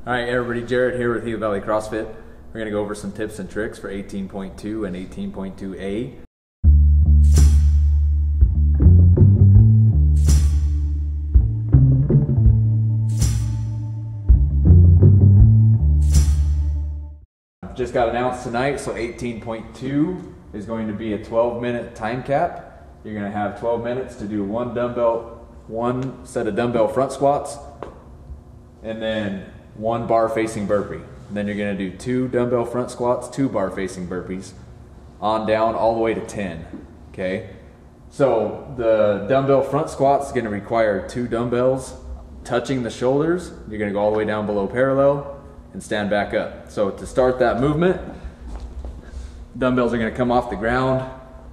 All right, everybody, Jarrod here with Gila Valley CrossFit. We're going to go over some tips and tricks for 18.2 and 18.2A. Just got announced tonight, so 18.2 is going to be a 12-minute time cap. You're going to have 12 minutes to do one set of dumbbell front squats, and then one bar facing burpee. And then you're going to do 2 dumbbell front squats, 2 bar facing burpees, on down all the way to 10. Okay, so the dumbbell front squats is going to require 2 dumbbells touching the shoulders. You're going to go all the way down below parallel and stand back up. So to start that movement, dumbbells are going to come off the ground.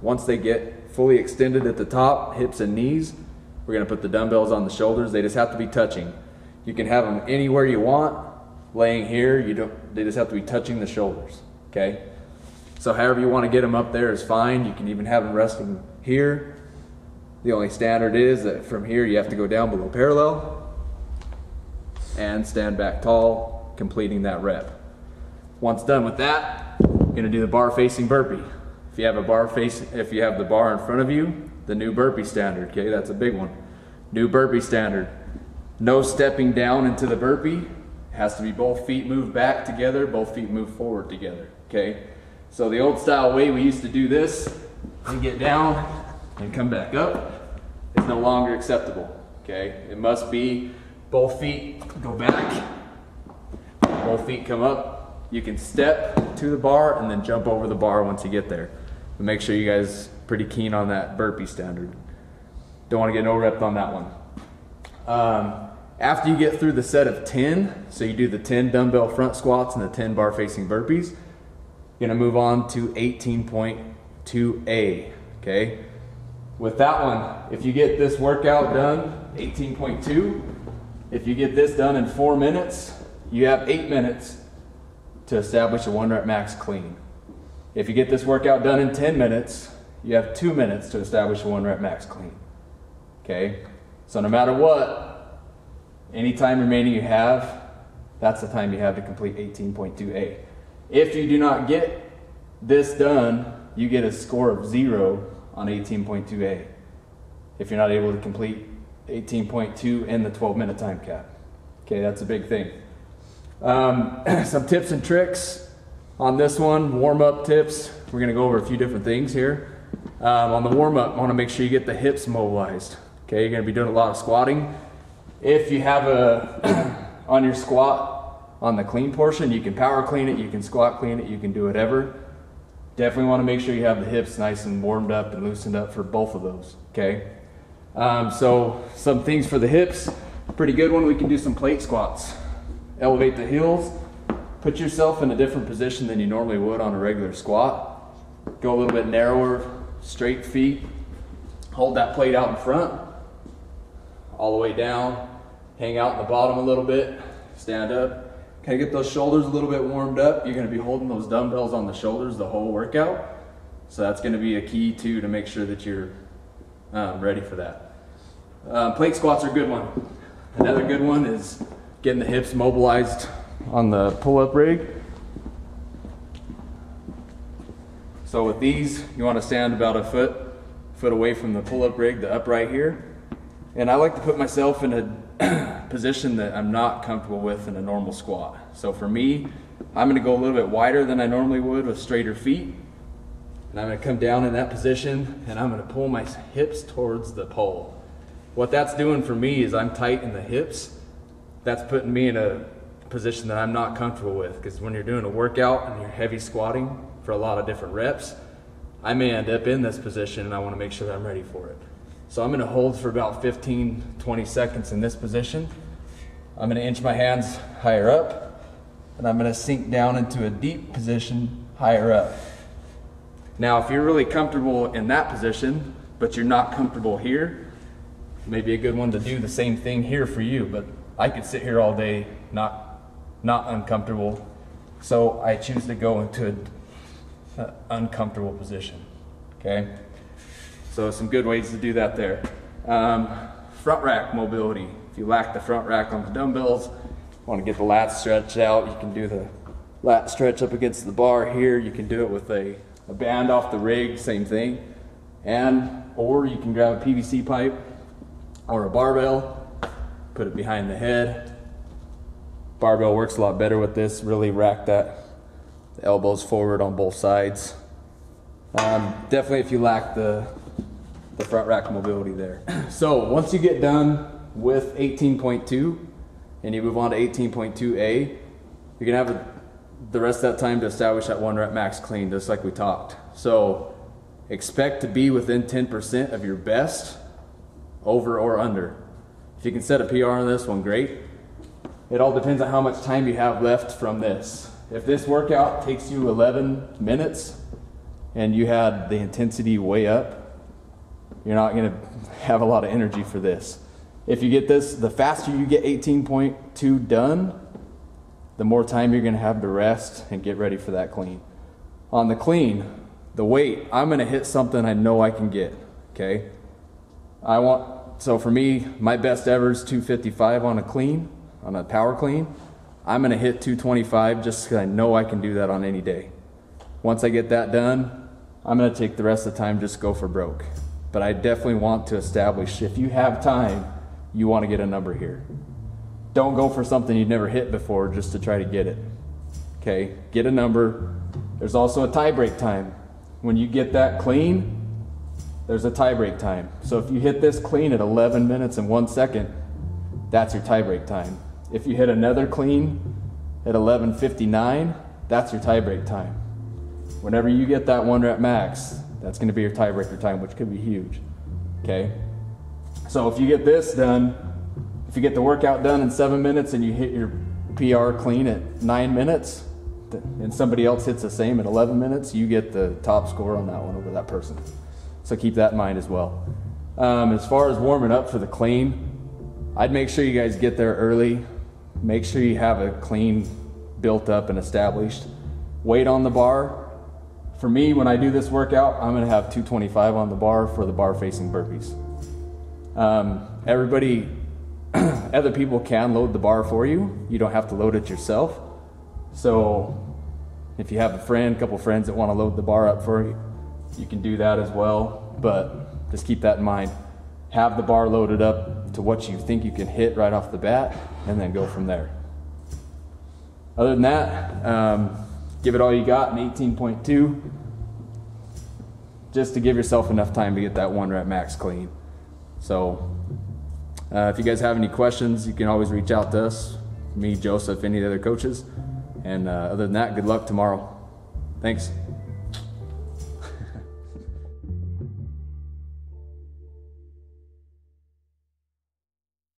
Once they get fully extended at the top, hips and knees, we're going to put the dumbbells on the shoulders. They just have to be touching. You can have them anywhere you want, laying here. They just have to be touching the shoulders. Okay, so however you want to get them up there is fine. You can even have them resting here. The only standard is that from here you have to go down below parallel and stand back tall, completing that rep. Once done with that, you're going to do the bar facing burpee. If you have the bar in front of you, the new burpee standard. Okay, that's a big one. New burpee standard. No stepping down into the burpee. It has to be both feet move back together, both feet move forward together. Okay, so the old style way we used to do this and get down and come back up is no longer acceptable. Okay, it must be both feet go back, both feet come up. You can step to the bar and then jump over the bar once you get there. But make sure you guys are pretty keen on that burpee standard. Don't want to get no rep on that one. After you get through the set of 10, so you do the 10 dumbbell front squats and the 10 bar facing burpees, you're gonna move on to 18.2A, okay? With that one, if you get this workout done, 18.2, if you get this done in 4 minutes, you have 8 minutes to establish a 1 rep max clean. If you get this workout done in 10 minutes, you have 2 minutes to establish a 1 rep max clean, okay? So no matter what, any time remaining you have, that's the time you have to complete 18.2A. If you do not get this done, you get a score of 0 on 18.2A. If you're not able to complete 18.2 in the 12-minute time cap. Okay, that's a big thing. Some tips and tricks on this one, warm-up tips. We're gonna go over a few different things here. On the warm-up, I wanna make sure you get the hips mobilized. Okay, you're gonna be doing a lot of squatting. If you have on your squat, on the clean portion, you can power clean it, you can squat clean it, you can do whatever. Definitely want to make sure you have the hips nice and warmed up and loosened up for both of those, okay? So some things for the hips, pretty good one, we can do some plate squats. Elevate the heels, put yourself in a different position than you normally would on a regular squat. Go a little bit narrower, straight feet, hold that plate out in front, all the way down, hang out in the bottom a little bit, stand up. Okay, get those shoulders a little bit warmed up. You're gonna be holding those dumbbells on the shoulders the whole workout. So that's gonna be a key too to make sure that you're ready for that. Plate squats are a good one. Another good one is getting the hips mobilized on the pull-up rig. So with these, you wanna stand about a foot away from the pull-up rig, the upright here. And I like to put myself in a position that I'm not comfortable with in a normal squat. So for me, I'm gonna go a little bit wider than I normally would with straighter feet. And I'm gonna come down in that position and I'm gonna pull my hips towards the pole. What that's doing for me is I'm tight in the hips. That's putting me in a position that I'm not comfortable with, because when you're doing a workout and you're heavy squatting for a lot of different reps, I may end up in this position and I wanna make sure that I'm ready for it. So I'm gonna hold for about 15-20 seconds in this position. I'm gonna inch my hands higher up, and I'm gonna sink down into a deep position higher up. Now, if you're really comfortable in that position, but you're not comfortable here, maybe a good one to do the same thing here for you, but I could sit here all day, not uncomfortable. So I choose to go into an uncomfortable position, okay? So some good ways to do that there. Front rack mobility. If you lack the front rack on the dumbbells, Want to get the lats stretched out, you can do the lat stretch up against the bar here. You can do it with a band off the rig, same thing. Or you can grab a PVC pipe or a barbell, put it behind the head. Barbell works a lot better with this. Really rack the elbows forward on both sides. Definitely if you lack the front rack mobility there. So once you get done with 18.2 and you move on to 18.2A, you're gonna have the rest of that time to establish that 1 rep max clean, just like we talked. So expect to be within 10% of your best, over or under. If you can set a PR on this one, great. It all depends on how much time you have left from this. If this workout takes you 11 minutes and you had the intensity way up, you're not gonna have a lot of energy for this. If you get this, the faster you get 18.2 done, the more time you're gonna have to rest and get ready for that clean. On the clean, the weight, I'm gonna hit something I know I can get, okay? So for me, my best ever is 255 on a clean, on a power clean. I'm gonna hit 225 just because I know I can do that on any day. Once I get that done, I'm gonna take the rest of the time, just go for broke. But I definitely want to establish, if you have time, you wanna get a number here. Don't go for something you've never hit before just to try to get it, okay? Get a number. There's also a tie break time. When you get that clean, there's a tie break time. So if you hit this clean at 11 minutes and 1 second, that's your tie break time. If you hit another clean at 11:59, that's your tie break time. Whenever you get that 1 rep max, that's gonna be your tiebreaker time, which could be huge, okay? So if you get this done, if you get the workout done in 7 minutes and you hit your PR clean at 9 minutes, and somebody else hits the same at 11 minutes, you get the top score on that one over that person. So keep that in mind as well. As far as warming up for the clean, I'd make sure you guys get there early. Make sure you have a clean built up and established. Weight on the bar. For me, when I do this workout, I'm gonna have 225 on the bar for the bar facing burpees. Other people can load the bar for you. You don't have to load it yourself. So if you have a couple friends that wanna load the bar up for you, you can do that as well. But just keep that in mind. Have the bar loaded up to what you think you can hit right off the bat, and then go from there. Other than that, give it all you got in 18.2, just to give yourself enough time to get that 1 rep max clean. So if you guys have any questions, you can always reach out to us, me, Joseph, any of the other coaches. And other than that, good luck tomorrow. Thanks.